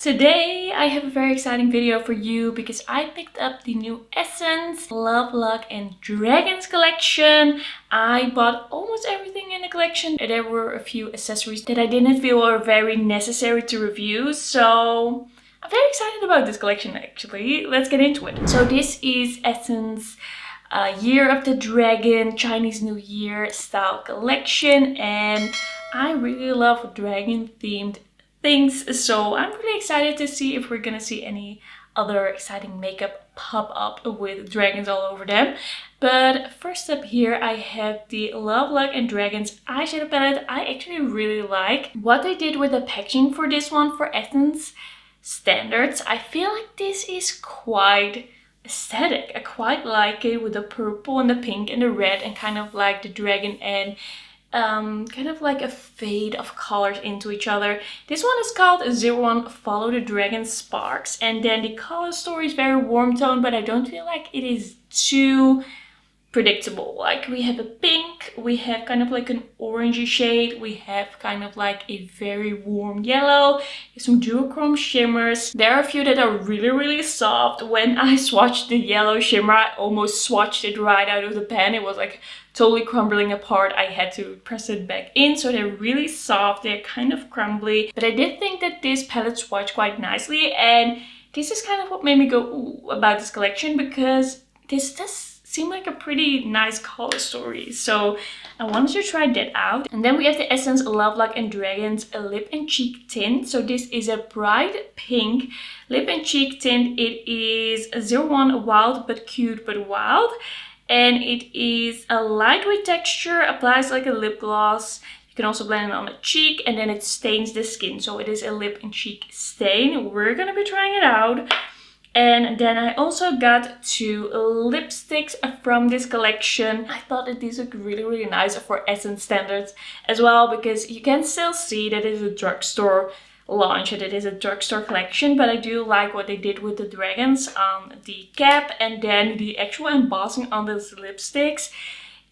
Today I have a very exciting video for you because I picked up the new Essence Love Luck and Dragons collection. I bought almost everything in the collection. There were a few accessories that I didn't feel were very necessary to review, so I'm very excited about this collection actually. Let's get into it. So this is Essence Year of the Dragon Chinese New Year style collection, and I really love dragon themed things, so I'm really excited to see if we're gonna see any other exciting makeup pop up with dragons all over them. But first up here I have the Love Luck and Dragons eyeshadow palette. I actually really like what they did with the packaging for this one for Essence standards. I feel like this is quite aesthetic. I quite like it with the purple and the pink and the red and kind of like the dragon and kind of like a fade of colors into each other. This one is called 01 Follow the Dragon Sparks, and then the color story is very warm tone, but I don't feel like it is too predictable. Like we have a pink, we have kind of like an orangey shade, we have kind of like a very warm yellow, some duochrome shimmers. There are a few that are really soft. When I swatched the yellow shimmer, I almost swatched it right out of the pan. It was like totally crumbling apart. I had to press it back in, so they're really soft, they're kind of crumbly. But I did think that this palette swatched quite nicely, and this is kind of what made me go ooh about this collection, because this does seem like a pretty nice color story. So I wanted to try that out. And then we have the Essence Love Luck and Dragons Lip and Cheek Tint. So this is a bright pink lip and cheek tint. It is 01 Wild but Cute but Wild. And it is a lightweight texture, applies like a lip gloss. You can also blend it on the cheek, and then it stains the skin. So it is a lip and cheek stain. We're gonna be trying it out. And then I also got 2 lipsticks from this collection. I thought that these look really nice for Essence standards as well, because you can still see that it is a drugstore launch, that it is a drugstore collection, but I do like what they did with the dragons, the cap and then the actual embossing on those lipsticks.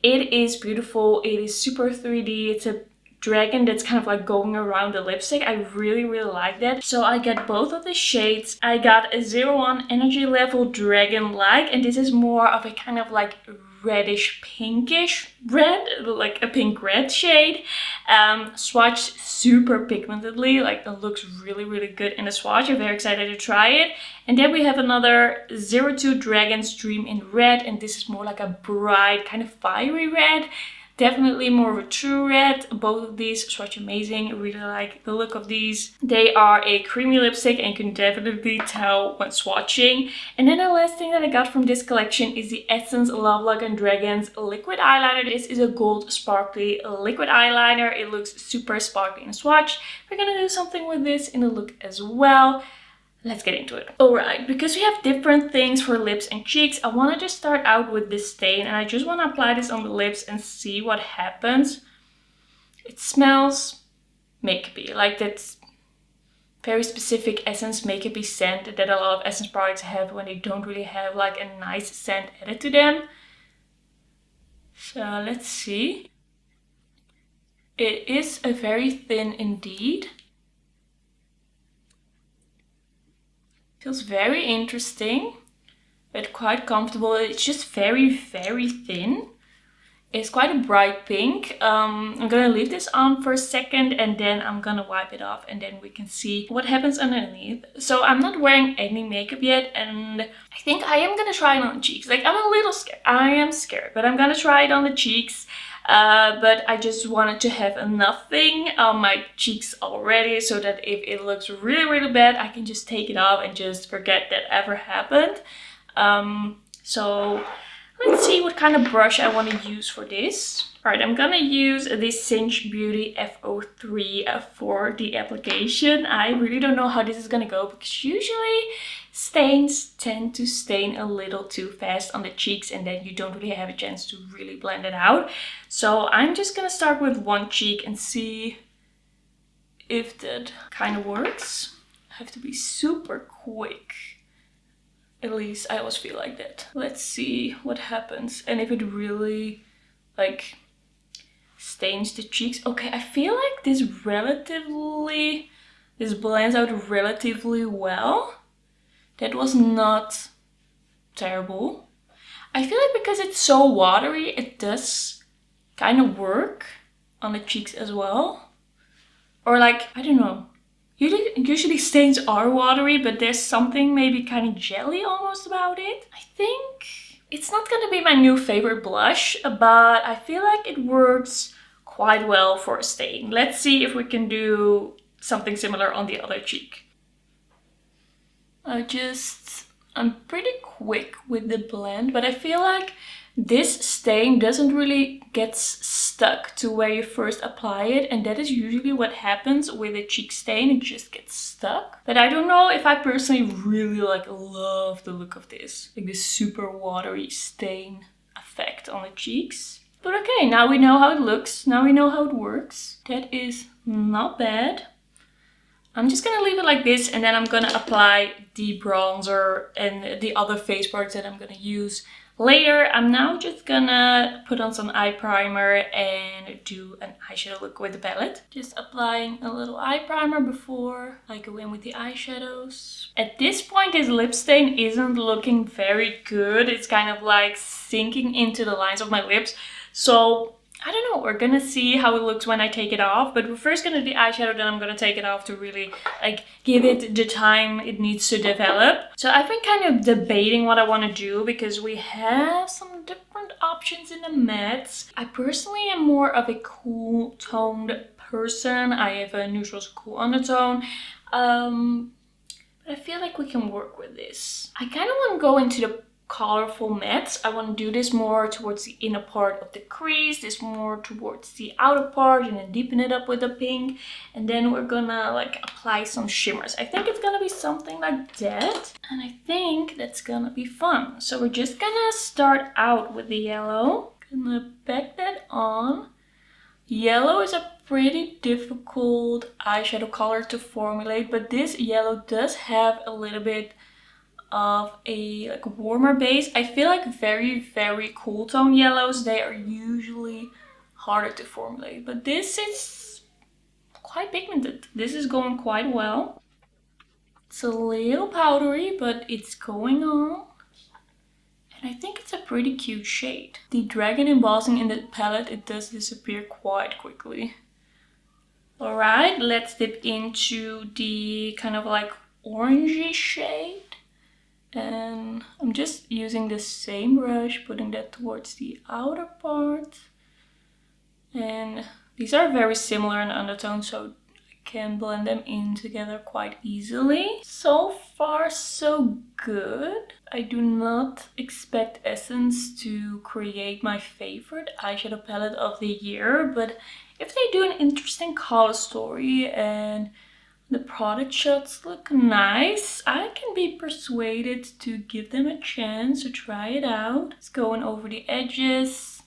It is beautiful. It is super 3D. It's a dragon that's kind of like going around the lipstick. I really like that. So I got both of the shades. I got a 01 Energy Level Dragon Like, and this is more of a kind of like reddish pinkish red, like a pink red shade, swatched super pigmentedly. Like it looks really good in the swatch. I'm very excited to try it. And then we have another 02 Dragon's Dream in red, and this is more like a bright kind of fiery red. Definitely more of a true red. Both of these swatch amazing. I really like the look of these. They are a creamy lipstick and you can definitely tell when swatching. And then the last thing that I got from this collection is the Essence Love Luck and Dragons liquid eyeliner. This is a gold sparkly liquid eyeliner. It looks super sparkly in the swatch. We're gonna do something with this in the look as well. Let's get into it. Alright, because we have different things for lips and cheeks, I wanted to start out with this stain, and I just want to apply this on the lips and see what happens. It smells makeupy, like that very specific Essence makeupy scent that a lot of Essence products have when they don't really have like a nice scent added to them. So let's see. It is a very thin indeed. Feels very interesting, but quite comfortable. It's just very thin. It's quite a bright pink. I'm gonna leave this on for a second and then I'm gonna wipe it off, and then we can see what happens underneath. So I'm not wearing any makeup yet, and I think I am gonna try it on the cheeks. Like, I'm a little scared. I am scared, but I'm gonna try it on the cheeks. But I just wanted to have nothing on my cheeks already, so that if it looks really bad, I can just take it off and just forget that ever happened. So let's see what kind of brush I want to use for this. Alright, I'm gonna use the Singe Beauty F03 for the application. I really don't know how this is gonna go, because usually stains tend to stain a little too fast on the cheeks, and then you don't really have a chance to really blend it out. So I'm just gonna start with one cheek and see if that kind of works. I have to be super quick. At least I always feel like that. Let's see what happens and if it really like stains the cheeks. Okay, I feel like this relatively This blends out relatively well. That was not terrible. I feel like because it's so watery, it does kind of work on the cheeks as well. Or like, I don't know. Usually stains are watery, but there's something maybe kind of jelly almost about it. I think it's not gonna be my new favorite blush, but I feel like it works quite well for a stain. Let's see if we can do something similar on the other cheek. I'm pretty quick with the blend, but I feel like this stain doesn't really get stuck to where you first apply it, and that is usually what happens with a cheek stain. It just gets stuck. But I don't know if I personally really love the look of this, like this super watery stain effect on the cheeks. But okay, now we know how it looks. Now we know how it works. That is not bad. I'm just gonna leave it like this, and then I'm gonna apply the bronzer and the other face parts that I'm gonna use later. I'm now just gonna put on some eye primer and do an eyeshadow look with the palette. Just applying a little eye primer before I go in with the eyeshadows. At this point, this lip stain isn't looking very good. It's kind of like sinking into the lines of my lips. So I don't know, we're gonna see how it looks when I take it off, but we're first gonna do the eyeshadow, then I'm gonna take it off to really give it the time it needs to develop. So I've been kind of debating what I want to do because we have some different options in the mattes. I personally am more of a cool toned person. I have a neutral to cool undertone. But I feel like we can work with this. I kind of want to go into the colorful mattes. I want to do this more towards the inner part of the crease, this more towards the outer part, and then deepen it up with the pink, and then we're gonna apply some shimmers. I think it's gonna be something like that, and I think that's gonna be fun. So we're just gonna start out with the yellow. Gonna pack that on. Yellow is a pretty difficult eyeshadow color to formulate, but this yellow does have a little bit of a warmer base. I feel like very, very cool tone yellows, they are usually harder to formulate, but this is quite pigmented. This is going quite well. It's a little powdery, but it's going on. And I think it's a pretty cute shade. The dragon embossing in the palette, it does disappear quite quickly. Alright, let's dip into the kind of orangey shade. And I'm just using the same brush, putting that towards the outer part. And these are very similar in undertone, so I can blend them in together quite easily. So far, so good. I do not expect Essence to create my favorite eyeshadow palette of the year, but if they do an interesting color story and the product shots look nice, I can be persuaded to give them a chance to try it out. It's going over the edges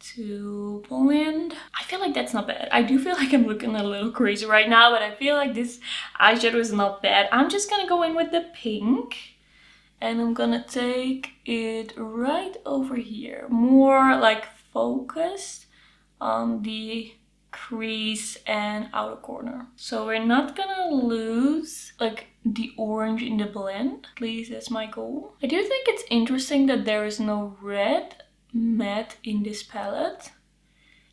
to blend. I feel like that's not bad. I do feel like I'm looking a little crazy right now, but I feel like this eyeshadow is not bad. I'm just gonna go in with the pink, and I'm gonna take it right over here. More focused on the crease and outer corner. So we're not gonna lose the orange in the blend. At least that's my goal. I do think it's interesting that there is no red matte in this palette.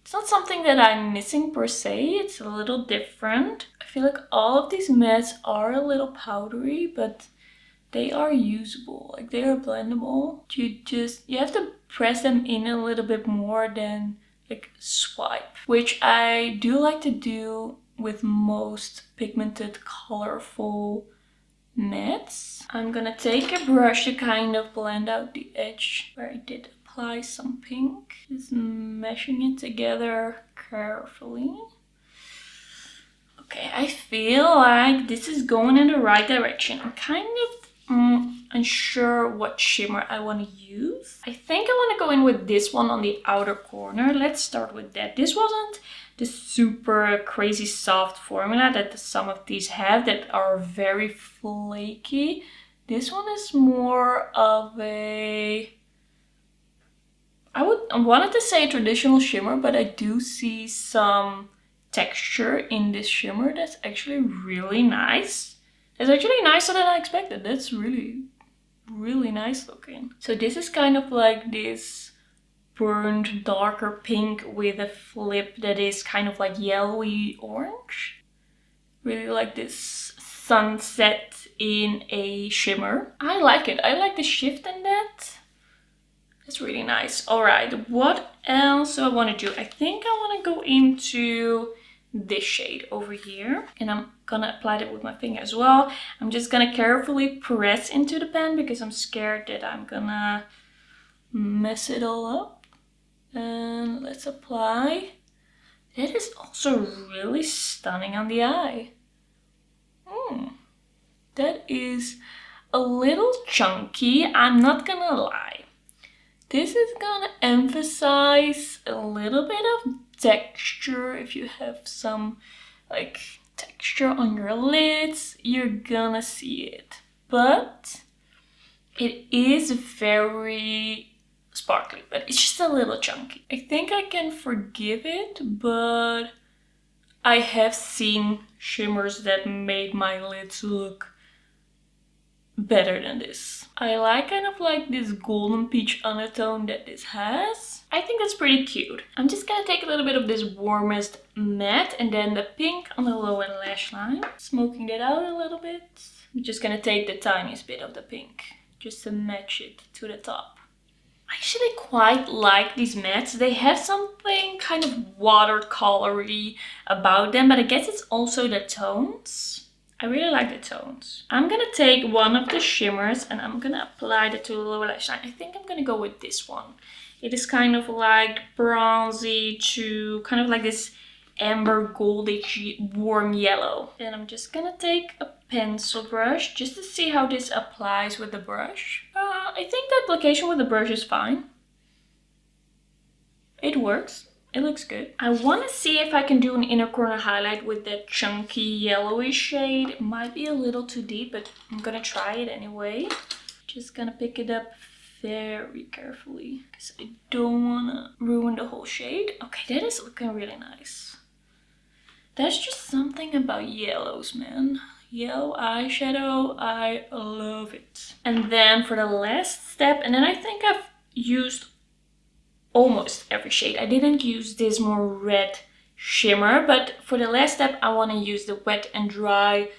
It's not something that I'm missing per se. It's a little different. I feel like all of these mattes are a little powdery, but they are usable. They are blendable. You have to press them in a little bit more than swipe, which I do like to do with most pigmented colorful mattes. I'm gonna take a brush to kind of blend out the edge where I did apply some pink, just meshing it together carefully. Okay, I feel like this is going in the right direction. I'm kind of unsure what shimmer I want to use. I think I want to go in with this one on the outer corner. Let's start with that. This wasn't the super crazy soft formula that some of these have that are very flaky. This one is more of a, I wanted to say a traditional shimmer, but I do see some texture in this shimmer that's actually really nice. It's actually nicer than I expected. That's really, really nice looking. So this is kind of like this burnt darker pink with a flip that is kind of like yellowy orange. Really like this sunset in a shimmer. I like it. I like the shift in that. It's really nice. Alright, what else do I want to do? I think I want to go into this shade over here. And I'm gonna apply that with my finger as well. I'm just gonna carefully press into the pen because I'm scared that I'm gonna mess it all up. And let's apply. That is also really stunning on the eye. That is a little chunky, I'm not gonna lie. This is gonna emphasize a little bit of texture. If you have some like texture on your lids, you're gonna see it. But it is very sparkly, but it's just a little chunky. I think I can forgive it, but I have seen shimmers that made my lids look better than this. I like kind of like this golden peach undertone that this has. I think that's pretty cute. I'm just gonna take a little bit of this warmest matte and then the pink on the lower lash line. Smoking that out a little bit. I'm just gonna take the tiniest bit of the pink just to match it to the top. I actually quite like these mattes. They have something kind of watercolory about them, but I guess it's also the tones. I really like the tones. I'm gonna take one of the shimmers and I'm gonna apply that to the lower lash line. I think I'm gonna go with this one. It is kind of like bronzy to kind of like this amber goldish warm yellow. And I'm just gonna take a pencil brush just to see how this applies with the brush. I think the application with the brush is fine. It works. It looks good. I want to see if I can do an inner corner highlight with that chunky yellowy shade. It might be a little too deep, but I'm gonna try it anyway. Just gonna pick it up very carefully because I don't want to ruin the whole shade. Okay, that is looking really nice. There's just something about yellows, man. Yellow eyeshadow, I love it. And then for the last step, and then I think I've used almost every shade. I didn't use this more red shimmer, but for the last step I want to use the wet and dry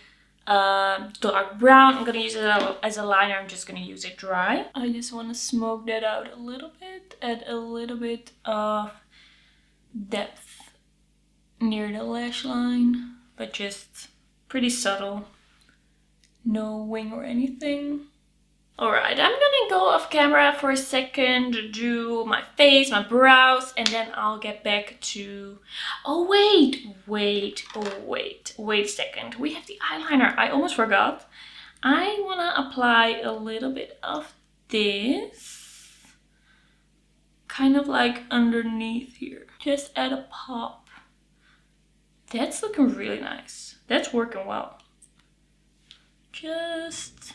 dark brown. I'm gonna use it as a liner. I'm just gonna use it dry. I just want to smoke that out a little bit, add a little bit of depth near the lash line, but just pretty subtle, no wing or anything. Alright, I'm gonna go off camera for a second, do my face, my brows, and then I'll get back to... Oh wait a second. We have the eyeliner. I almost forgot. I wanna apply a little bit of this, kind of like underneath here. Just add a pop. That's looking really nice. That's working well. Just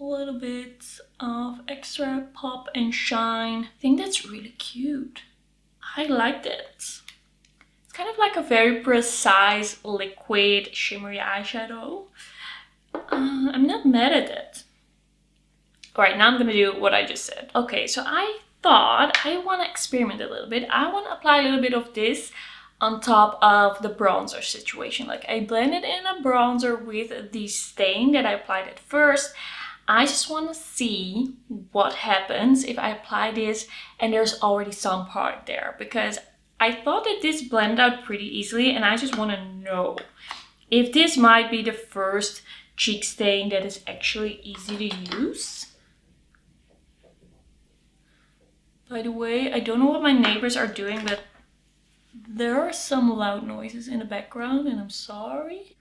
a little bit of extra pop and shine. I think that's really cute. I like that. It's kind of like a very precise liquid shimmery eyeshadow. I'm not mad at it. Alright, now I'm gonna do what I just said. Okay, so I thought I want to experiment a little bit. I want to apply a little bit of this on top of the bronzer situation. Like I blended in a bronzer with the stain that I applied at first. I just want to see what happens if I apply this and there's already some part there, because I thought that this blended out pretty easily and I just want to know if this might be the first cheek stain that is actually easy to use. By the way, I don't know what my neighbors are doing, but there are some loud noises in the background and I'm sorry.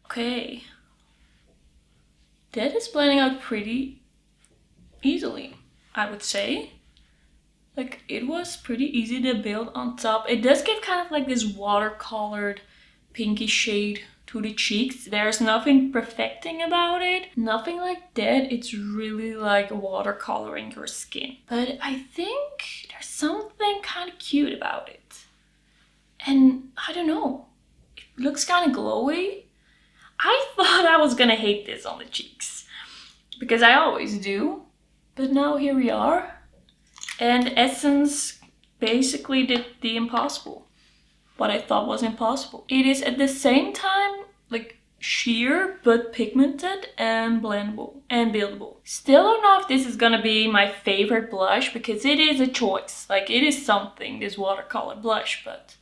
Okay. That is blending out pretty easily, I would say. Like it was pretty easy to build on top. It does give kind of like this watercolored pinky shade to the cheeks. There's nothing perfecting about it. Nothing like that. It's really like watercoloring your skin. But I think there's something kind of cute about it. And I don't know, it looks kind of glowy. I thought I was gonna hate this on the cheeks, because I always do. But now here we are. And Essence basically did the impossible. What I thought was impossible. It is at the same time like sheer but pigmented and blendable and buildable. Still don't know if this is gonna be my favorite blush, because it is a choice. Like, it is something, this watercolor blush, but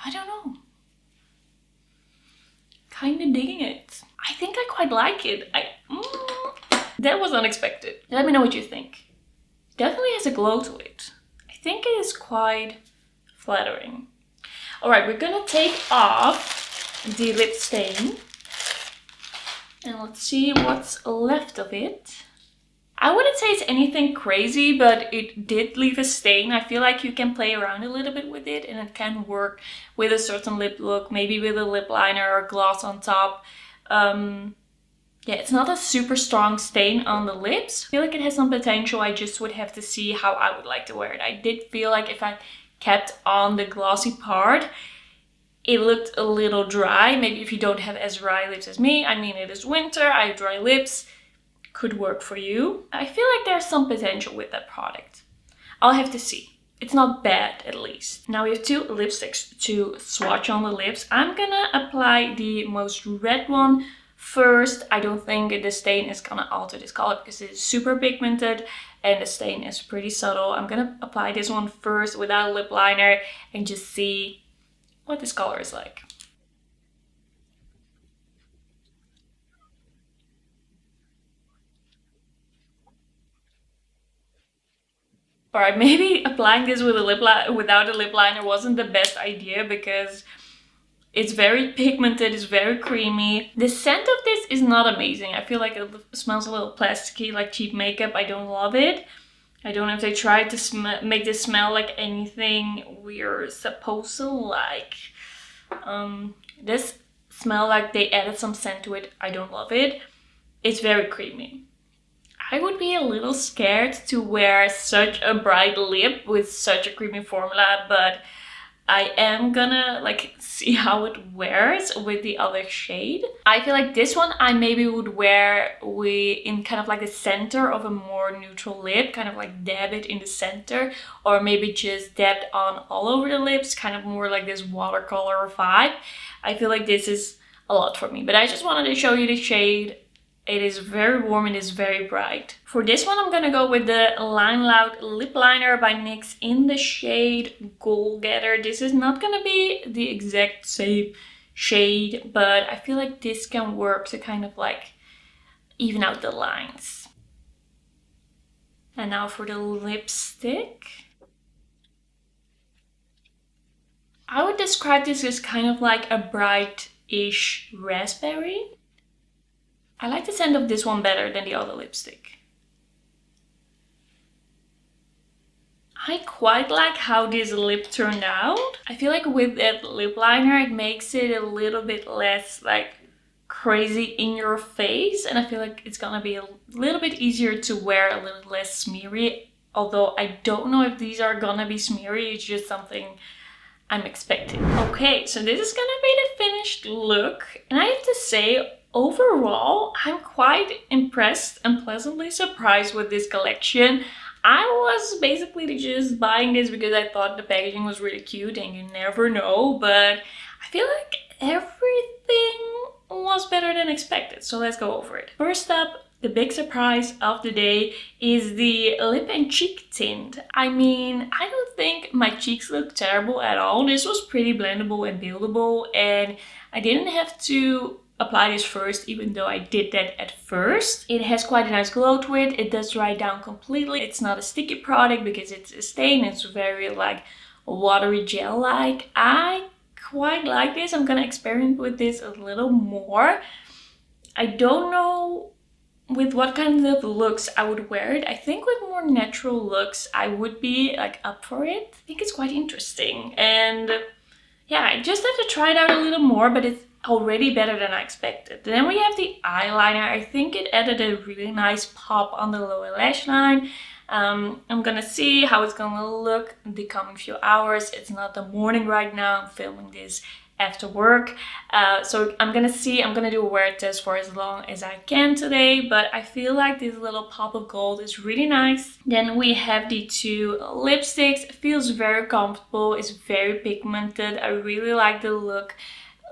I don't know. Kinda digging it. I think I quite like it. That was unexpected. Let me know what you think. Definitely has a glow to it. I think it is quite flattering. Alright, we're gonna take off the lip stain. And let's see what's left of it. I wouldn't say it's anything crazy, but it did leave a stain. I feel like you can play around a little bit with it and it can work with a certain lip look, maybe with a lip liner or gloss on top. Yeah, it's not a super strong stain on the lips. I feel like it has some potential. I just would have to see how I would like to wear it. I did feel like if I kept on the glossy part, it looked a little dry. Maybe if you don't have as dry lips as me. I mean, it is winter, I have dry lips. Could work for you. I feel like there's some potential with that product. I'll have to see. It's not bad, at least. Now we have two lipsticks to swatch on the lips. I'm gonna apply the most red one first. I don't think the stain is gonna alter this color because it is super pigmented and the stain is pretty subtle. I'm gonna apply this one first without a lip liner and just see what this color is like. Alright, maybe applying this with a without a lip liner wasn't the best idea, because it's very pigmented, it's very creamy. The scent of this is not amazing. I feel like it smells a little plasticky, like cheap makeup. I don't love it. I don't know if they tried to make this smell like anything we're supposed to like. This smell like they added some scent to it. I don't love it. It's very creamy. I would be a little scared to wear such a bright lip with such a creamy formula, but I am gonna like see how it wears with the other shade. I feel like this one I maybe would wear in kind of like the center of a more neutral lip, kind of like dab it in the center, or maybe just dab it on all over the lips, kind of more like this watercolor vibe. I feel like this is a lot for me, but I just wanted to show you the shade. It is very warm and is very bright. For this one, I'm gonna go with the Line Loud Lip Liner by NYX in the shade Goal Getter. This is not gonna be the exact same shade, but I feel like this can work to kind of like even out the lines. And now for the lipstick. I would describe this as kind of like a bright-ish raspberry. I like the scent of this one better than the other lipstick. I quite like how this lip turned out. I feel like with that lip liner it makes it a little bit less like crazy in your face, and I feel like it's gonna be a little bit easier to wear, a little less smeary. Although I don't know if these are gonna be smeary, it's just something I'm expecting. Okay, so this is gonna be the finished look, and I have to say, overall, I'm quite impressed and pleasantly surprised with this collection. I was basically just buying this because I thought the packaging was really cute, and you never know, but I feel like everything was better than expected, so let's go over it. First up, the big surprise of the day is the lip and cheek tint. I mean, I don't think my cheeks look terrible at all. This was pretty blendable and buildable, and I didn't have to apply this first, even though I did that at first. It has quite a nice glow to it. It does dry down completely. It's not a sticky product because it's a stain. It's very like watery gel-like. I quite like this. I'm gonna experiment with this a little more. I don't know with what kind of looks I would wear it. I think with more natural looks I would be like up for it. I think it's quite interesting, and yeah, I just have to try it out a little more, but it's already better than I expected. Then we have the eyeliner. I think it added a really nice pop on the lower lash line. I'm gonna see how it's gonna look in the coming few hours. It's not the morning right now. I'm filming this after work, so I'm gonna see. I'm gonna do a wear test for as long as I can today, but I feel like this little pop of gold is really nice. Then we have the two lipsticks. It feels very comfortable. It's very pigmented. I really like the lip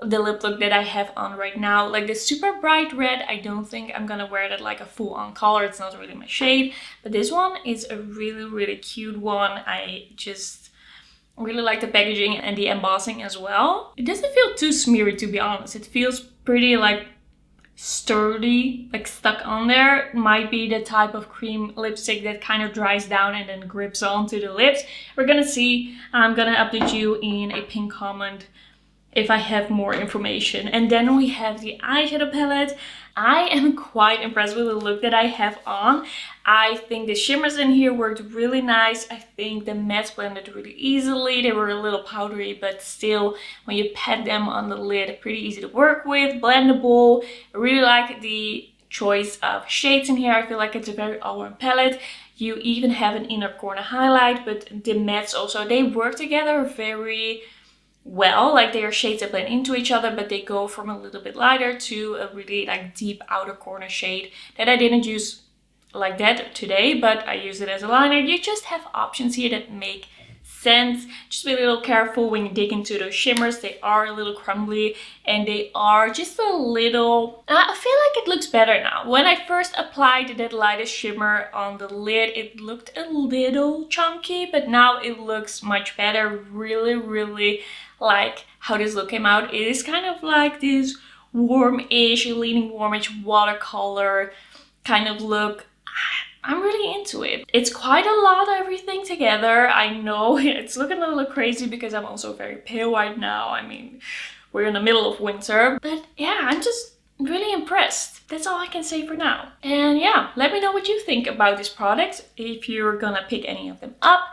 look that I have on right now. Like the super bright red, I don't think I'm gonna wear that like a full-on color. It's not really my shade, but this one is a really cute one. I just really like the packaging and the embossing as well. It doesn't feel too smeary, to be honest. It feels pretty like sturdy, like stuck on there. It might be the type of cream lipstick that kind of dries down and then grips onto the lips. We're gonna see. I'm gonna update you in a pinned comment if I have more information. And then we have the eyeshadow palette. I am quite impressed with the look that I have on. I think the shimmers in here worked really nice. I think the mattes blended really easily. They were a little powdery, but still, when you pat them on the lid, pretty easy to work with, blendable. I really like the choice of shades in here. I feel like it's a very all-round palette. You even have an inner corner highlight, but the mattes also, they work together very well. Like they are shades that blend into each other, but they go from a little bit lighter to a really like deep outer corner shade that I didn't use like that today, but I use it as a liner. You just have options here that make sense. Just be a little careful when you dig into those shimmers. They are a little crumbly and they are just a little, I feel like it looks better now. When I first applied that lightest shimmer on the lid, it looked a little chunky, but now it looks much better. Really like how this look came out. It is kind of like this warmish, leaning warmish watercolor kind of look. I'm really into it. It's quite a lot of everything together. I know it's looking a little crazy because I'm also very pale right now. I mean, we're in the middle of winter. But yeah, I'm just really impressed. That's all I can say for now. And yeah, let me know what you think about this product, if you're gonna pick any of them up.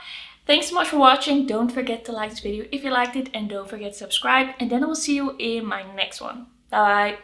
Thanks so much for watching. Don't forget to like this video if you liked it, and don't forget to subscribe. And then I will see you in my next one. Bye.